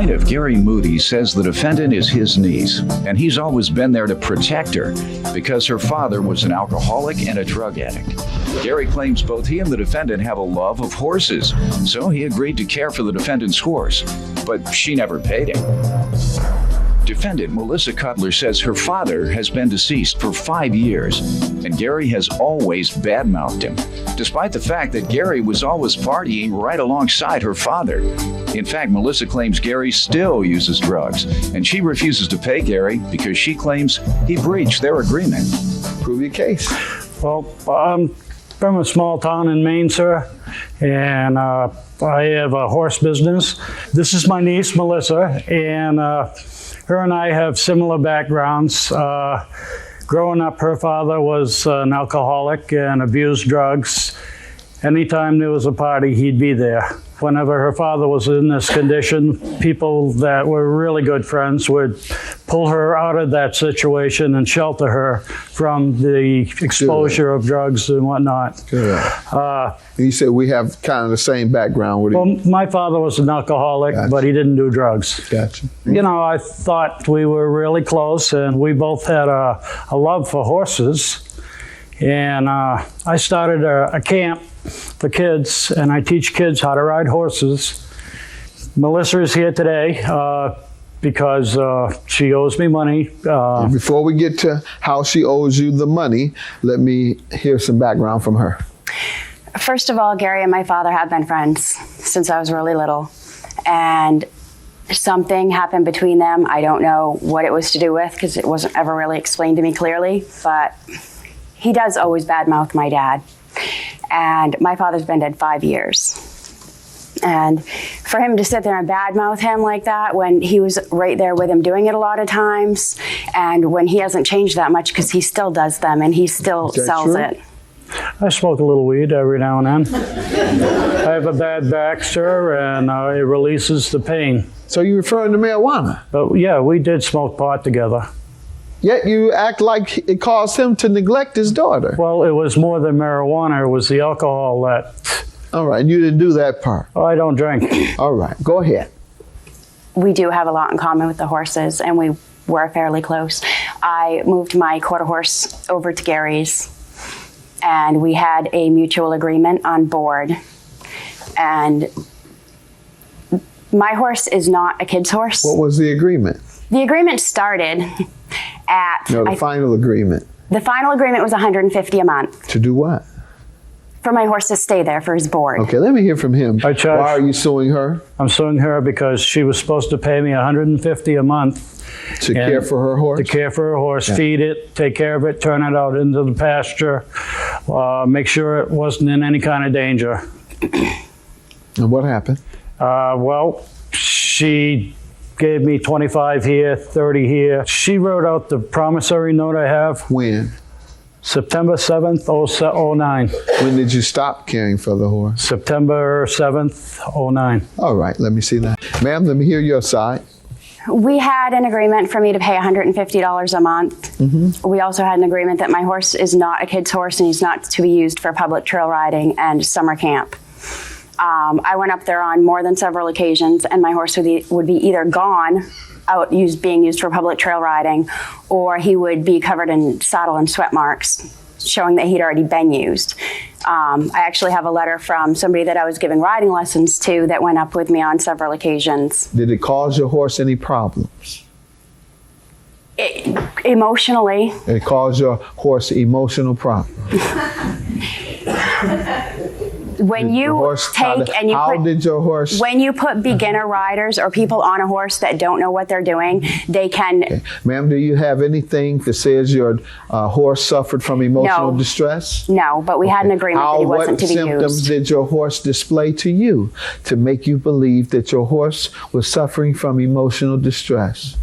plaintiff, Gary Moody, says the defendant is his niece, and he's always been there to protect her because her father was an alcoholic and a drug addict. Gary claims both he and the defendant have a love of horses, so he agreed to care for the defendant's horse, but she never paid him. Defendant Melissa Cutler says her father has been deceased for 5 years, and Gary has always badmouthed him, despite the fact that Gary was always partying right alongside her father. In fact, Melissa claims Gary still uses drugs, and she refuses to pay Gary because she claims he breached their agreement. Prove your case. Well, I'm from a small town in Maine, sir, and I have a horse business. This is my niece, Melissa, and her and I have similar backgrounds. Growing up, her father was an alcoholic and abused drugs. Anytime there was a party, he'd be there. Whenever her father was in this condition, people that were really good friends would pull her out of that situation and shelter her from the exposure of drugs and whatnot. You said we have kind of the same background. Well, my father was an alcoholic, Gotcha. But he didn't do drugs. Gotcha. You know, I thought we were really close, and we both had a love for horses. And I started a camp for kids, and I teach kids how to ride horses. Melissa is here today because she owes me money. Before we get to how she owes you the money, let me hear some background from her. First of all, Gary and my father have been friends since I was really little. And something happened between them. I don't know what it was to do with because it wasn't ever really explained to me clearly. But he does always badmouth my dad. And my father's been dead 5 years. And for him to sit there and badmouth him like that when he was right there with him doing it a lot of times, and when he hasn't changed that much because he still does them and he still sells it. I smoke a little weed every now and then. I have a bad back, sir, and it releases the pain. So you're referring to marijuana? But yeah, we did smoke pot together. Yet you act like it caused him to neglect his daughter. Well, it was more than marijuana. It was the alcohol that... All right, you didn't do that part. Oh, I don't drink. All right, go ahead. We do have a lot in common with the horses, and we were fairly close. I moved my quarter horse over to Gary's, and we had a mutual agreement on board. And my horse is not a kid's horse. What was the agreement? The agreement started at... No, the final agreement. The final agreement was $150 a month. To do what? For my horse to stay there for his board. Okay, let me hear from him. I charge- Why are you suing her? I'm suing her because she was supposed to pay me $150 a month. To care for her horse? To care for her horse, Yeah. feed it, take care of it, turn it out into the pasture, make sure it wasn't in any kind of danger. And what happened? Well, she gave me 25 here, 30 here. She wrote out the promissory note I have. When? September 7th, 09. When did you stop caring for the horse? September 7th, 09. All right, let me see that. Ma'am, let me hear your side. We had an agreement for me to pay $150 a month. Mm-hmm. We also had an agreement that my horse is not a kid's horse and he's not to be used for public trail riding and summer camp. I went up there on more than several occasions, and my horse would be either gone, being used for public trail riding, or he would be covered in saddle and sweat marks, showing that he'd already been used. I actually have a letter from somebody that I was giving riding lessons to that went up with me on several occasions. Did it cause your horse any problems? Emotionally. It caused your horse emotional problems? When you take and you how put, did your horse? When you put beginner riders or people on a horse that don't know what they're doing, they can. Okay. Ma'am, do you have anything that says your horse suffered from emotional distress? No, but we had an agreement that he wasn't to be used. What symptoms did your horse display to you to make you believe that your horse was suffering from emotional distress?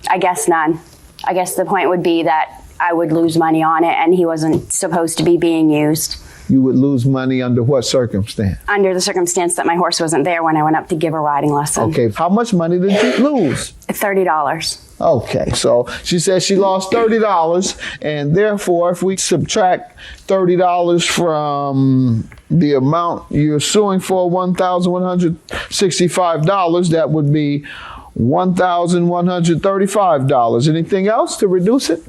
I guess none. I guess the point would be that I would lose money on it and he wasn't supposed to be being used. You would lose money under what circumstance? Under the circumstance that my horse wasn't there when I went up to give a riding lesson. Okay, how much money did you lose? $30. Okay, so she says she lost $30, and therefore, if we subtract $30 from the amount you're suing for, $1,165, that would be $1,135. Anything else to reduce it?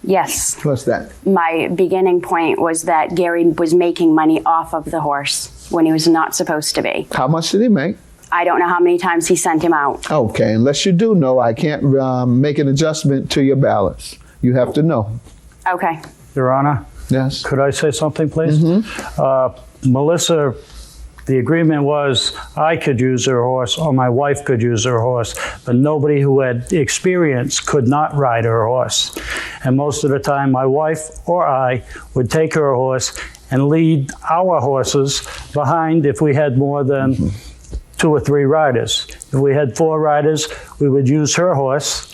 Yes. What's that? My beginning point was that Gary was making money off of the horse when he was not supposed to be. How much did he make? I don't know how many times he sent him out. Okay, unless you do know, I can't make an adjustment to your balance. You have to know. Okay. Your Honor, Yes. could I say something, please? Melissa, the agreement was I could use her horse or my wife could use her horse, but nobody who had experience could not ride her horse. And most of the time, my wife or I would take her horse and lead our horses behind if we had more than 2 or 3 riders. If we had 4 riders, we would use her horse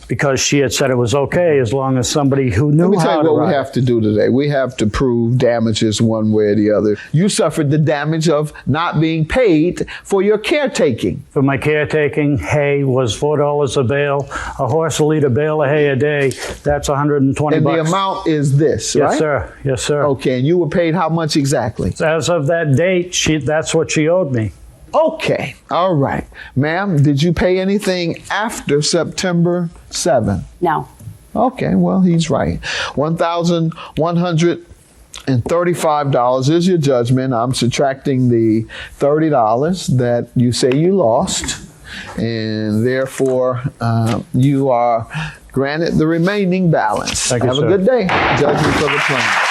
because she had said it was okay as long as somebody who knew how to ride. Let me tell you what we have to do today. We have to prove damages one way or the other. You suffered the damage of not being paid for your caretaking. For my caretaking, hay was $4 a bale. A horse will eat a bale of hay a day. That's $120. And the amount is this, right? Yes, sir. Yes, sir. Okay, and you were paid how much exactly? As of that date, that's what she owed me. Okay, all right. Ma'am, did you pay anything after September 7th? No. Okay, well, he's right. $1,135 is your judgment. I'm subtracting the $30 that you say you lost, and therefore you are granted the remaining balance. Thank you, Have sir. a good day. Judgment for the plaintiff.